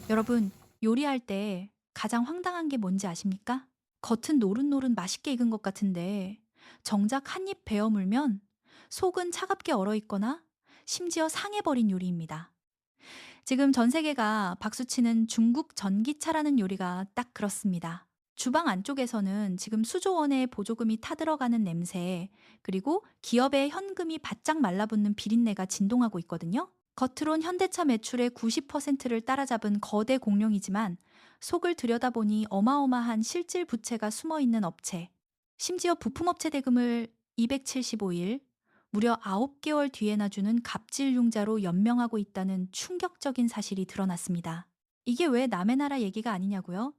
여러분, 요리할 때 가장 황당한 게 뭔지 아십니까? 겉은 노릇노릇 맛있게 익은 것 같은데 정작 한 입 베어 물면 속은 차갑게 얼어 있거나 심지어 상해버린 요리입니다. 지금 전 세계가 박수치는 중국 전기차라는 요리가 딱 그렇습니다. 주방 안쪽에서는 지금 수조 원의 보조금이 타들어가는 냄새, 그리고 기업의 현금이 바짝 말라붙는 비린내가 진동하고 있거든요. 겉으론 현대차 매출의 90%를 따라잡은 거대 공룡이지만 속을 들여다보니 어마어마한 실질 부채가 숨어 있는 업체. 심지어 부품업체 대금을 275일, 무려 9개월 뒤에나 주는 갑질융자로 연명하고 있다는 충격적인 사실이 드러났습니다. 이게 왜 남의 나라 얘기가 아니냐고요?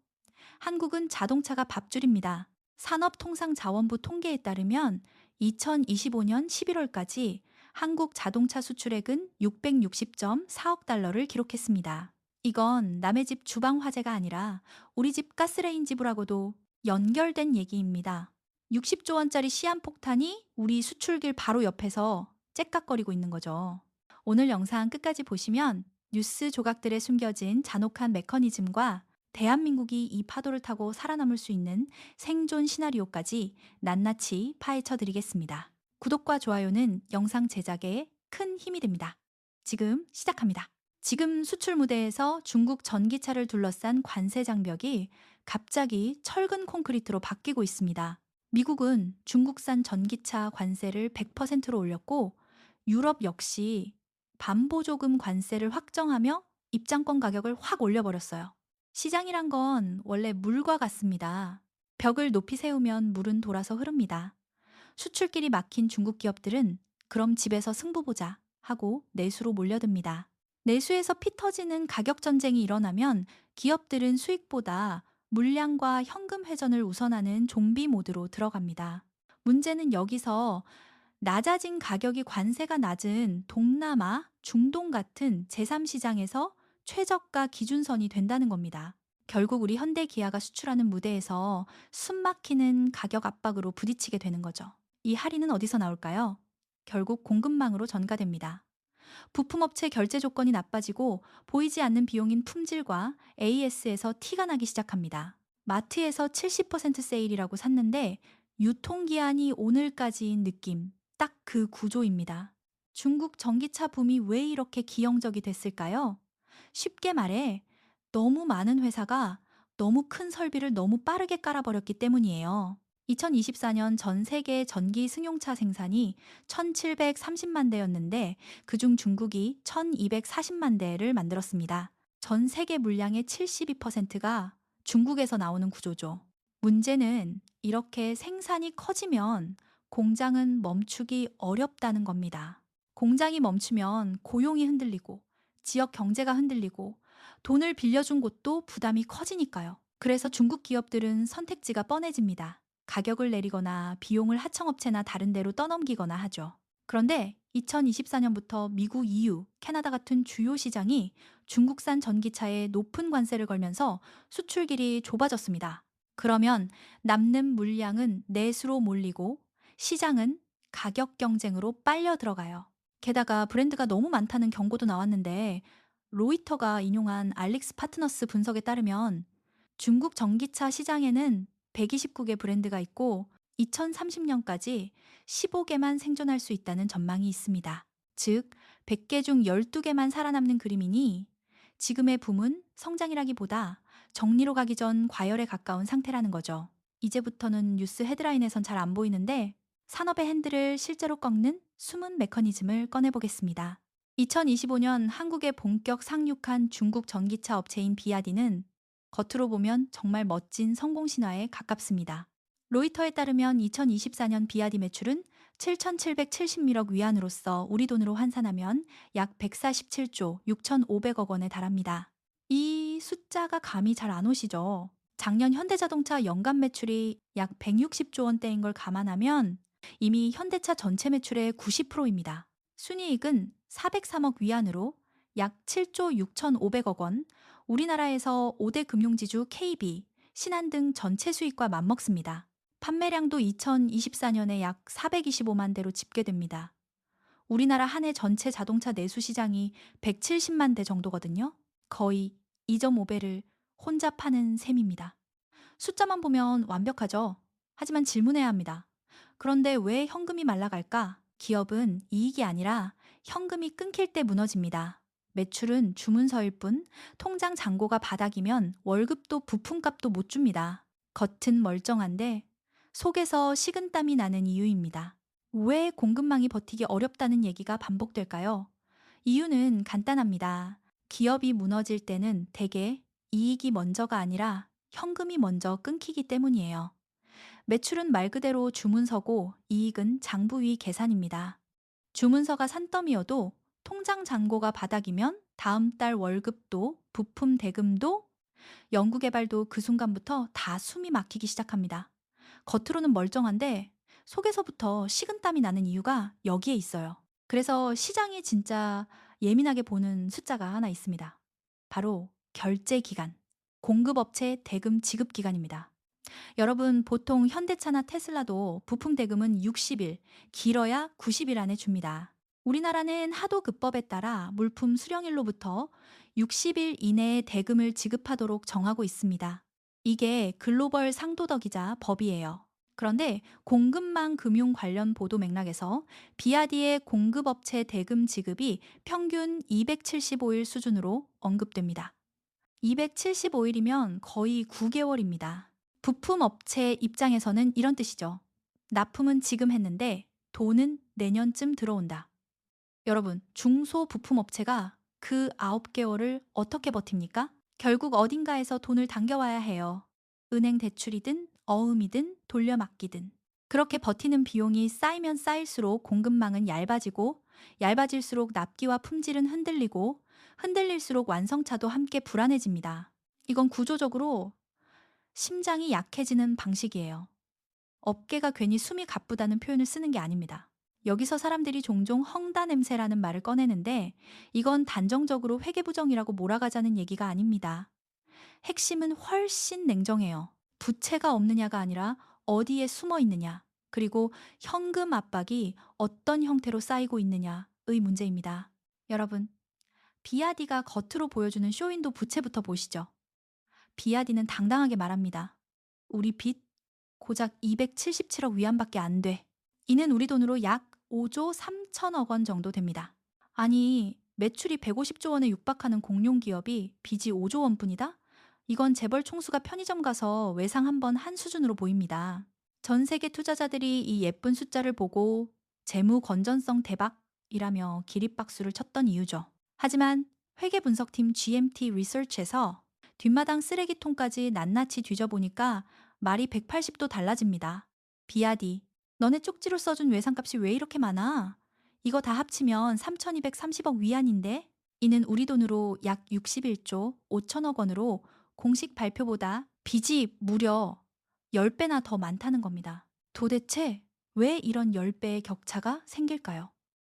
한국은 자동차가 밥줄입니다. 산업통상자원부 통계에 따르면 2025년 11월까지 한국 자동차 수출액은 660.4억 달러를 기록했습니다. 이건 남의 집 주방 화재가 아니라 우리 집 가스레인지부라고도 연결된 얘기입니다. 60조 원짜리 시한폭탄이 우리 수출길 바로 옆에서 째깍거리고 있는 거죠. 오늘 영상 끝까지 보시면 뉴스 조각들에 숨겨진 잔혹한 메커니즘과 대한민국이 이 파도를 타고 살아남을 수 있는 생존 시나리오까지 낱낱이 파헤쳐 드리겠습니다. 구독과 좋아요는 영상 제작에 큰 힘이 됩니다. 지금 시작합니다. 지금 수출 무대에서 중국 전기차를 둘러싼 관세 장벽이 갑자기 철근 콘크리트로 바뀌고 있습니다. 미국은 중국산 전기차 관세를 100%로 올렸고 유럽 역시 반보조금 관세를 확정하며 입장권 가격을 확 올려버렸어요. 시장이란 건 원래 물과 같습니다. 벽을 높이 세우면 물은 돌아서 흐릅니다. 수출길이 막힌 중국 기업들은 그럼 집에서 승부 보자 하고 내수로 몰려듭니다. 내수에서 피 터지는 가격 전쟁이 일어나면 기업들은 수익보다 물량과 현금 회전을 우선하는 좀비 모드로 들어갑니다. 문제는 여기서 낮아진 가격이 관세가 낮은 동남아, 중동 같은 제3시장에서 최저가 기준선이 된다는 겁니다. 결국 우리 현대 기아가 수출하는 무대에서 숨막히는 가격 압박으로 부딪히게 되는 거죠. 이 할인은 어디서 나올까요? 결국 공급망으로 전가됩니다. 부품업체 결제 조건이 나빠지고 보이지 않는 비용인 품질과 AS에서 티가 나기 시작합니다. 마트에서 70% 세일이라고 샀는데 유통기한이 오늘까지인 느낌, 딱 그 구조입니다. 중국 전기차 붐이 왜 이렇게 기형적이 됐을까요? 쉽게 말해, 너무 많은 회사가 너무 큰 설비를 너무 빠르게 깔아버렸기 때문이에요. 2024년 전 세계 전기 승용차 생산이 1,730만 대였는데 그중 중국이 1,240만 대를 만들었습니다. 전 세계 물량의 72%가 중국에서 나오는 구조죠. 문제는 이렇게 생산이 커지면 공장은 멈추기 어렵다는 겁니다. 공장이 멈추면 고용이 흔들리고 지역 경제가 흔들리고 돈을 빌려준 곳도 부담이 커지니까요. 그래서 중국 기업들은 선택지가 뻔해집니다. 가격을 내리거나 비용을 하청업체나 다른 데로 떠넘기거나 하죠. 그런데 2024년부터 미국, EU, 캐나다 같은 주요 시장이 중국산 전기차에 높은 관세를 걸면서 수출길이 좁아졌습니다. 그러면 남는 물량은 내수로 몰리고 시장은 가격 경쟁으로 빨려 들어가요. 게다가 브랜드가 너무 많다는 경고도 나왔는데 로이터가 인용한 알릭스 파트너스 분석에 따르면 중국 전기차 시장에는 129개 브랜드가 있고 2030년까지 15개만 생존할 수 있다는 전망이 있습니다. 즉, 100개 중 12개만 살아남는 그림이니 지금의 붐은 성장이라기보다 정리로 가기 전 과열에 가까운 상태라는 거죠. 이제부터는 뉴스 헤드라인에선 잘 안 보이는데 산업의 핸들을 실제로 꺾는 숨은 메커니즘을 꺼내보겠습니다. 2025년 한국에 본격 상륙한 중국 전기차 업체인 비아디는 겉으로 보면 정말 멋진 성공 신화에 가깝습니다. 로이터에 따르면 2024년 비아디 매출은 7,770억 위안으로서 우리 돈으로 환산하면 약 147조 6,500억 원에 달합니다. 이 숫자가 감이 잘 안 오시죠? 작년 현대자동차 연간 매출이 약 160조 원대인 걸 감안하면 이미 현대차 전체 매출의 90%입니다. 순이익은 403억 위안으로 약 7조 6,500억 원, 우리나라에서 5대 금융지주 KB, 신한등 전체 수익과 맞먹습니다. 판매량도 2024년에 약 425만 대로 집계됩니다. 우리나라 한 해 전체 자동차 내수 시장이 170만 대 정도거든요. 거의 2.5배를 혼자 파는 셈입니다. 숫자만 보면 완벽하죠. 하지만 질문해야 합니다. 그런데 왜 현금이 말라갈까? 기업은 이익이 아니라 현금이 끊길 때 무너집니다. 매출은 주문서일 뿐 통장 잔고가 바닥이면 월급도 부품값도 못 줍니다. 겉은 멀쩡한데 속에서 식은땀이 나는 이유입니다. 왜 공급망이 버티기 어렵다는 얘기가 반복될까요? 이유는 간단합니다. 기업이 무너질 때는 대개 이익이 먼저가 아니라 현금이 먼저 끊기기 때문이에요. 매출은 말 그대로 주문서고 이익은 장부 위 계산입니다. 주문서가 산더미여도 통장 잔고가 바닥이면 다음 달 월급도 부품 대금도 연구개발도 그 순간부터 다 숨이 막히기 시작합니다. 겉으로는 멀쩡한데 속에서부터 식은땀이 나는 이유가 여기에 있어요. 그래서 시장이 진짜 예민하게 보는 숫자가 하나 있습니다. 바로 결제 기간, 공급업체 대금 지급 기간입니다. 여러분, 보통 현대차나 테슬라도 부품 대금은 60일, 길어야 90일 안에 줍니다. 우리나라는 하도급법에 따라 물품 수령일로부터 60일 이내에 대금을 지급하도록 정하고 있습니다. 이게 글로벌 상도덕이자 법이에요. 그런데 공급망 금융 관련 보도 맥락에서 비아디의 공급업체 대금 지급이 평균 275일 수준으로 언급됩니다. 275일이면 거의 9개월입니다. 부품 업체 입장에서는 이런 뜻이죠. 납품은 지금 했는데 돈은 내년쯤 들어온다. 여러분, 중소 부품 업체가 그 9개월을 어떻게 버팁니까? 결국 어딘가에서 돈을 당겨와야 해요. 은행 대출이든 어음이든 돌려막기든. 그렇게 버티는 비용이 쌓이면 쌓일수록 공급망은 얇아지고 얇아질수록 납기와 품질은 흔들리고 흔들릴수록 완성차도 함께 불안해집니다. 이건 구조적으로 심장이 약해지는 방식이에요. 업계가 괜히 숨이 가쁘다는 표현을 쓰는 게 아닙니다. 여기서 사람들이 종종 헝다 냄새라는 말을 꺼내는데 이건 단정적으로 회계부정이라고 몰아가자는 얘기가 아닙니다. 핵심은 훨씬 냉정해요. 부채가 없느냐가 아니라 어디에 숨어 있느냐, 그리고 현금 압박이 어떤 형태로 쌓이고 있느냐의 문제입니다. 여러분, 비아디가 겉으로 보여주는 쇼윈도 부채부터 보시죠. 비아디는 당당하게 말합니다. 우리 빚 고작 277억 위안밖에 안 돼. 이는 우리 돈으로 약 5조 3천억 원 정도 됩니다. 아니, 매출이 150조 원에 육박하는 공룡 기업이 빚이 5조 원뿐이다? 이건 재벌 총수가 편의점 가서 외상 한 번 한 수준으로 보입니다. 전 세계 투자자들이 이 예쁜 숫자를 보고 재무 건전성 대박이라며 기립박수를 쳤던 이유죠. 하지만 회계 분석팀 GMT 리서치에서 뒷마당 쓰레기통까지 낱낱이 뒤져보니까 말이 180도 달라집니다. 비아디, 너네 쪽지로 써준 외상값이 왜 이렇게 많아? 이거 다 합치면 3,230억 위안인데? 이는 우리 돈으로 약 61조 5천억 원으로 공식 발표보다 빚이 무려 10배나 더 많다는 겁니다. 도대체 왜 이런 10배의 격차가 생길까요?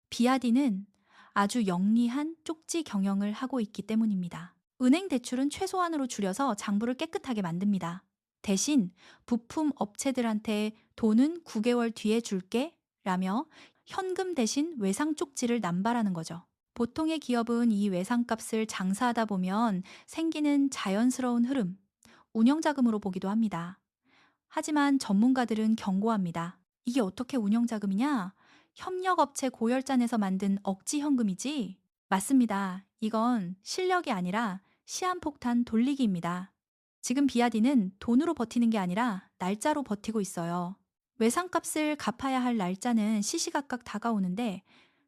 비아디는 아주 영리한 쪽지 경영을 하고 있기 때문입니다. 은행 대출은 최소한으로 줄여서 장부를 깨끗하게 만듭니다. 대신 부품 업체들한테 돈은 9개월 뒤에 줄게 라며 현금 대신 외상 쪽지를 남발하는 거죠. 보통의 기업은 이 외상값을 장사하다 보면 생기는 자연스러운 흐름, 운영자금으로 보기도 합니다. 하지만 전문가들은 경고합니다. 이게 어떻게 운영자금이냐? 협력업체 고열잔에서 만든 억지 현금이지? 맞습니다. 이건 실력이 아니라 시한폭탄 돌리기입니다. 지금 비아디는 돈으로 버티는 게 아니라 날짜로 버티고 있어요. 외상값을 갚아야 할 날짜는 시시각각 다가오는데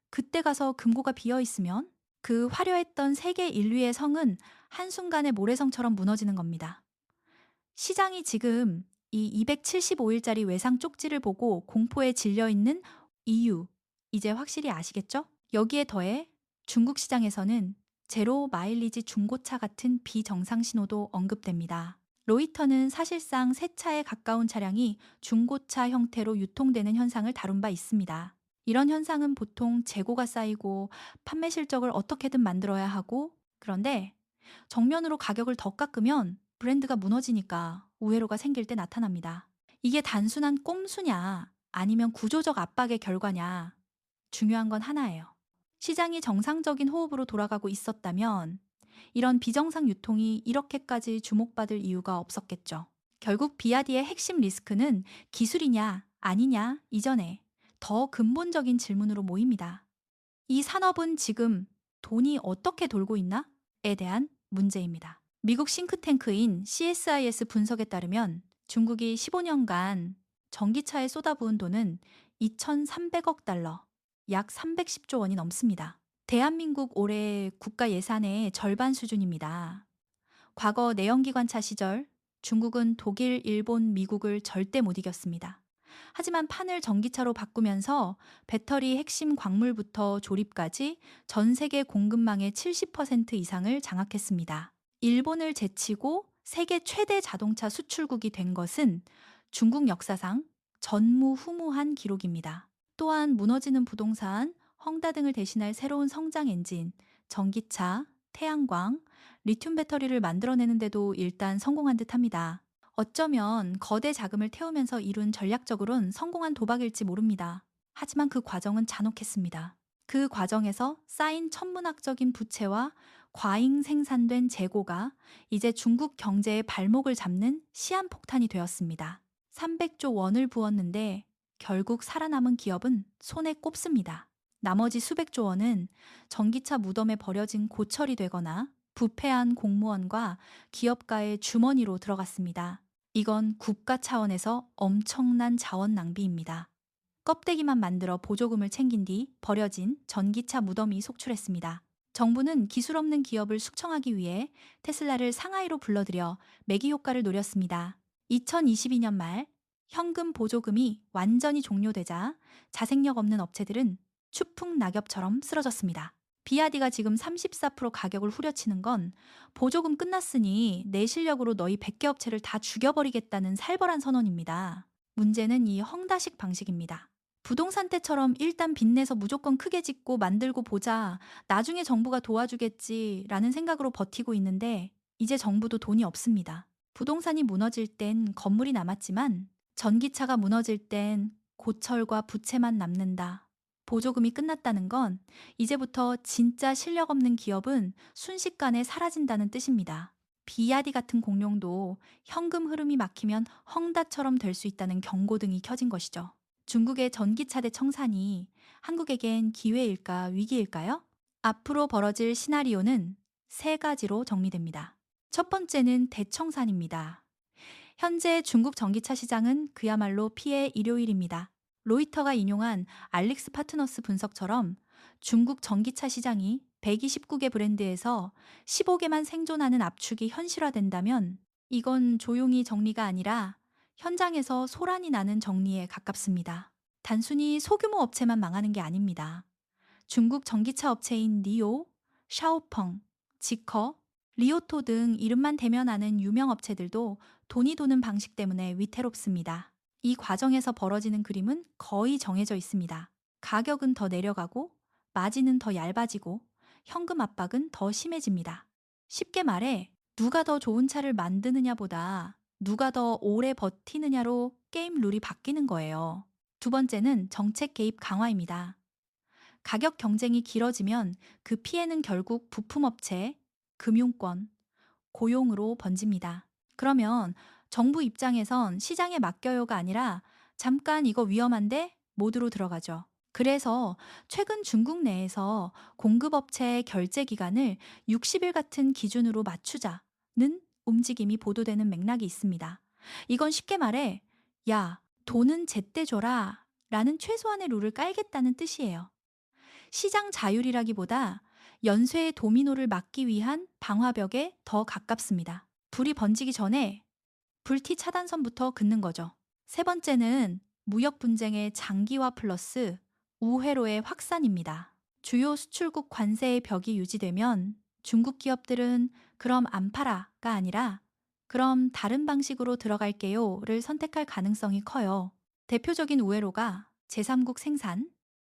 그때 가서 금고가 비어 있으면 그 화려했던 세계 인류의 성은 한순간에 모래성처럼 무너지는 겁니다. 시장이 지금 이 275일짜리 외상 쪽지를 보고 공포에 질려 있는 이유, 이제 확실히 아시겠죠? 여기에 더해 중국 시장에서는 제로 마일리지 중고차 같은 비정상 신호도 언급됩니다. 로이터는 사실상 새 차에 가까운 차량이 중고차 형태로 유통되는 현상을 다룬 바 있습니다. 이런 현상은 보통 재고가 쌓이고 판매 실적을 어떻게든 만들어야 하고, 그런데 정면으로 가격을 더 깎으면 브랜드가 무너지니까 우회로가 생길 때 나타납니다. 이게 단순한 꼼수냐 아니면 구조적 압박의 결과냐, 중요한 건 하나예요. 시장이 정상적인 호흡으로 돌아가고 있었다면 이런 비정상 유통이 이렇게까지 주목받을 이유가 없었겠죠. 결국 비아디의 핵심 리스크는 기술이냐, 아니냐 이전에 더 근본적인 질문으로 모입니다. 이 산업은 지금 돈이 어떻게 돌고 있나? 에 대한 문제입니다. 미국 싱크탱크인 CSIS 분석에 따르면 중국이 15년간 전기차에 쏟아부은 돈은 2,300억 달러, 약 310조 원이 넘습니다. 대한민국 올해 국가 예산의 절반 수준입니다. 과거 내연기관차 시절 중국은 독일, 일본, 미국을 절대 못 이겼습니다. 하지만 판을 전기차로 바꾸면서 배터리 핵심 광물부터 조립까지 전 세계 공급망의 70% 이상을 장악했습니다. 일본을 제치고 세계 최대 자동차 수출국이 된 것은 중국 역사상 전무후무한 기록입니다. 또한 무너지는 부동산, 헝다 등을 대신할 새로운 성장 엔진, 전기차, 태양광, 리튬 배터리를 만들어내는데도 일단 성공한 듯합니다. 어쩌면 거대 자금을 태우면서 이룬 전략적으론 성공한 도박일지 모릅니다. 하지만 그 과정은 잔혹했습니다. 그 과정에서 쌓인 천문학적인 부채와 과잉 생산된 재고가 이제 중국 경제의 발목을 잡는 시한폭탄이 되었습니다. 300조 원을 부었는데 결국 살아남은 기업은 손에 꼽습니다. 나머지 수백조 원은 전기차 무덤에 버려진 고철이 되거나 부패한 공무원과 기업가의 주머니로 들어갔습니다. 이건 국가 차원에서 엄청난 자원 낭비입니다. 껍데기만 만들어 보조금을 챙긴 뒤 버려진 전기차 무덤이 속출했습니다. 정부는 기술 없는 기업을 숙청하기 위해 테슬라를 상하이로 불러들여 매기 효과를 노렸습니다. 2022년 말 현금 보조금이 완전히 종료되자 자생력 없는 업체들은 추풍 낙엽처럼 쓰러졌습니다. 비아디가 지금 34% 가격을 후려치는 건 보조금 끝났으니 내 실력으로 너희 100개 업체를 다 죽여버리겠다는 살벌한 선언입니다. 문제는 이 헝다식 방식입니다. 부동산 때처럼 일단 빚내서 무조건 크게 짓고 만들고 보자, 나중에 정부가 도와주겠지라는 생각으로 버티고 있는데 이제 정부도 돈이 없습니다. 부동산이 무너질 땐 건물이 남았지만 전기차가 무너질 땐 고철과 부채만 남는다. 보조금이 끝났다는 건 이제부터 진짜 실력 없는 기업은 순식간에 사라진다는 뜻입니다. 비아디 같은 공룡도 현금 흐름이 막히면 헝다처럼 될 수 있다는 경고등이 켜진 것이죠. 중국의 전기차대 청산이 한국에겐 기회일까 위기일까요? 앞으로 벌어질 시나리오는 세 가지로 정리됩니다. 첫 번째는 대청산입니다. 현재 중국 전기차 시장은 그야말로 피해 일요일입니다. 로이터가 인용한 알릭스 파트너스 분석처럼 중국 전기차 시장이 129개 브랜드에서 15개만 생존하는 압축이 현실화된다면 이건 조용히 정리가 아니라 현장에서 소란이 나는 정리에 가깝습니다. 단순히 소규모 업체만 망하는 게 아닙니다. 중국 전기차 업체인 니오, 샤오펑, 지커, 리오토 등 이름만 대면 아는 유명 업체들도 돈이 도는 방식 때문에 위태롭습니다. 이 과정에서 벌어지는 그림은 거의 정해져 있습니다. 가격은 더 내려가고, 마진은 더 얇아지고, 현금 압박은 더 심해집니다. 쉽게 말해, 누가 더 좋은 차를 만드느냐보다 누가 더 오래 버티느냐로 게임 룰이 바뀌는 거예요. 두 번째는 정책 개입 강화입니다. 가격 경쟁이 길어지면 그 피해는 결국 부품업체, 금융권, 고용으로 번집니다. 그러면 정부 입장에선 시장에 맡겨요가 아니라 잠깐 이거 위험한데 모두로 들어가죠. 그래서 최근 중국 내에서 공급업체의 결제 기간을 60일 같은 기준으로 맞추자는 움직임이 보도되는 맥락이 있습니다. 이건 쉽게 말해, 야, 돈은 제때 줘라 라는 최소한의 룰을 깔겠다는 뜻이에요. 시장 자율이라기보다 연쇄의 도미노를 막기 위한 방화벽에 더 가깝습니다. 불이 번지기 전에 불티 차단선부터 긋는 거죠. 세 번째는 무역 분쟁의 장기화 플러스 우회로의 확산입니다. 주요 수출국 관세의 벽이 유지되면 중국 기업들은 그럼 안 팔아가 아니라 그럼 다른 방식으로 들어갈게요를 선택할 가능성이 커요. 대표적인 우회로가 제3국 생산,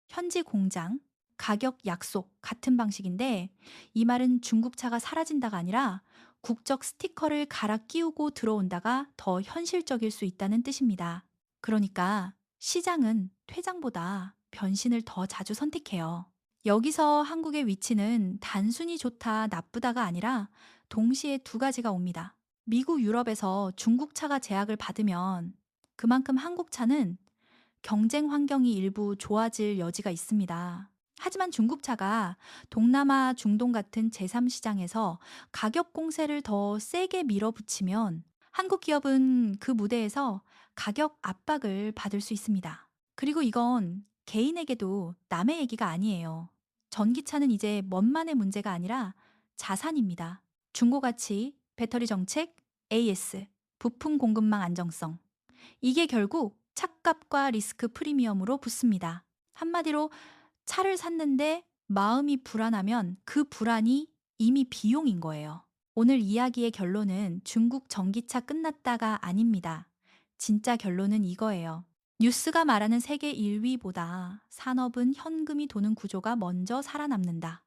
현지 공장, 가격 약속 같은 방식인데 이 말은 중국차가 사라진다가 아니라 국적 스티커를 갈아 끼우고 들어온다가 더 현실적일 수 있다는 뜻입니다. 그러니까 시장은 퇴장보다 변신을 더 자주 선택해요. 여기서 한국의 위치는 단순히 좋다, 나쁘다가 아니라 동시에 두 가지가 옵니다. 미국, 유럽에서 중국 차가 제약을 받으면 그만큼 한국 차는 경쟁 환경이 일부 좋아질 여지가 있습니다. 하지만 중국차가 동남아, 중동 같은 제3시장에서 가격 공세를 더 세게 밀어붙이면 한국 기업은 그 무대에서 가격 압박을 받을 수 있습니다. 그리고 이건 개인에게도 남의 얘기가 아니에요. 전기차는 이제 멋만의 문제가 아니라 자산입니다. 중고가치, 배터리 정책, AS, 부품 공급망 안정성. 이게 결국 차값과 리스크 프리미엄으로 붙습니다. 한마디로 차를 샀는데 마음이 불안하면 그 불안이 이미 비용인 거예요. 오늘 이야기의 결론은 중국 전기차 끝났다가 아닙니다. 진짜 결론은 이거예요. 뉴스가 말하는 세계 1위보다 산업은 현금이 도는 구조가 먼저 살아남는다.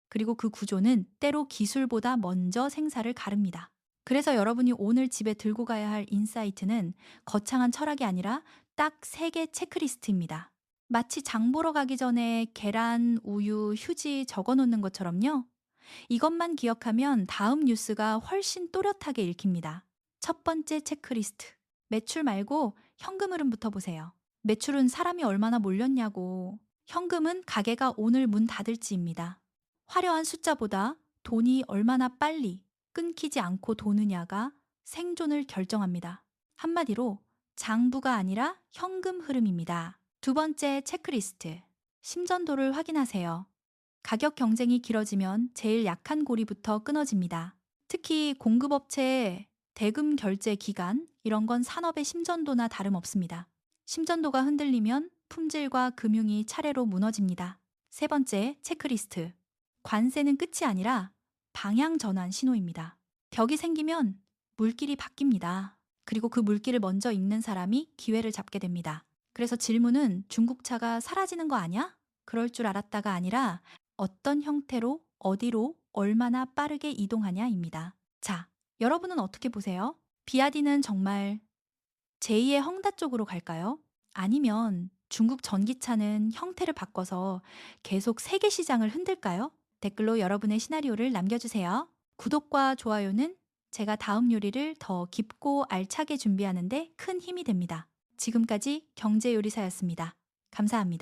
그리고 그 구조는 때로 기술보다 먼저 생사를 가릅니다. 그래서 여러분이 오늘 집에 들고 가야 할 인사이트는 거창한 철학이 아니라 딱 3개 체크리스트입니다. 마치 장 보러 가기 전에 계란, 우유, 휴지 적어 놓는 것처럼요. 이것만 기억하면 다음 뉴스가 훨씬 또렷하게 읽힙니다. 첫 번째 체크리스트. 매출 말고 현금 흐름부터 보세요. 매출은 사람이 얼마나 몰렸냐고. 현금은 가게가 오늘 문 닫을지입니다. 화려한 숫자보다 돈이 얼마나 빨리 끊기지 않고 도느냐가 생존을 결정합니다. 한마디로 장부가 아니라 현금 흐름입니다. 두 번째 체크리스트. 심전도를 확인하세요. 가격 경쟁이 길어지면 제일 약한 고리부터 끊어집니다. 특히 공급업체의 대금 결제 기간, 이런 건 산업의 심전도나 다름없습니다. 심전도가 흔들리면 품질과 금융이 차례로 무너집니다. 세 번째 체크리스트. 관세는 끝이 아니라 방향 전환 신호입니다. 벽이 생기면 물길이 바뀝니다. 그리고 그 물길을 먼저 읽는 사람이 기회를 잡게 됩니다. 그래서 질문은 중국차가 사라지는 거 아니야? 그럴 줄 알았다가 아니라 어떤 형태로, 어디로, 얼마나 빠르게 이동하냐입니다. 자, 여러분은 어떻게 보세요? 비아디는 정말 제2의 헝다 쪽으로 갈까요? 아니면 중국 전기차는 형태를 바꿔서 계속 세계 시장을 흔들까요? 댓글로 여러분의 시나리오를 남겨주세요. 구독과 좋아요는 제가 다음 요리를 더 깊고 알차게 준비하는데 큰 힘이 됩니다. 지금까지 경제요리사였습니다. 감사합니다.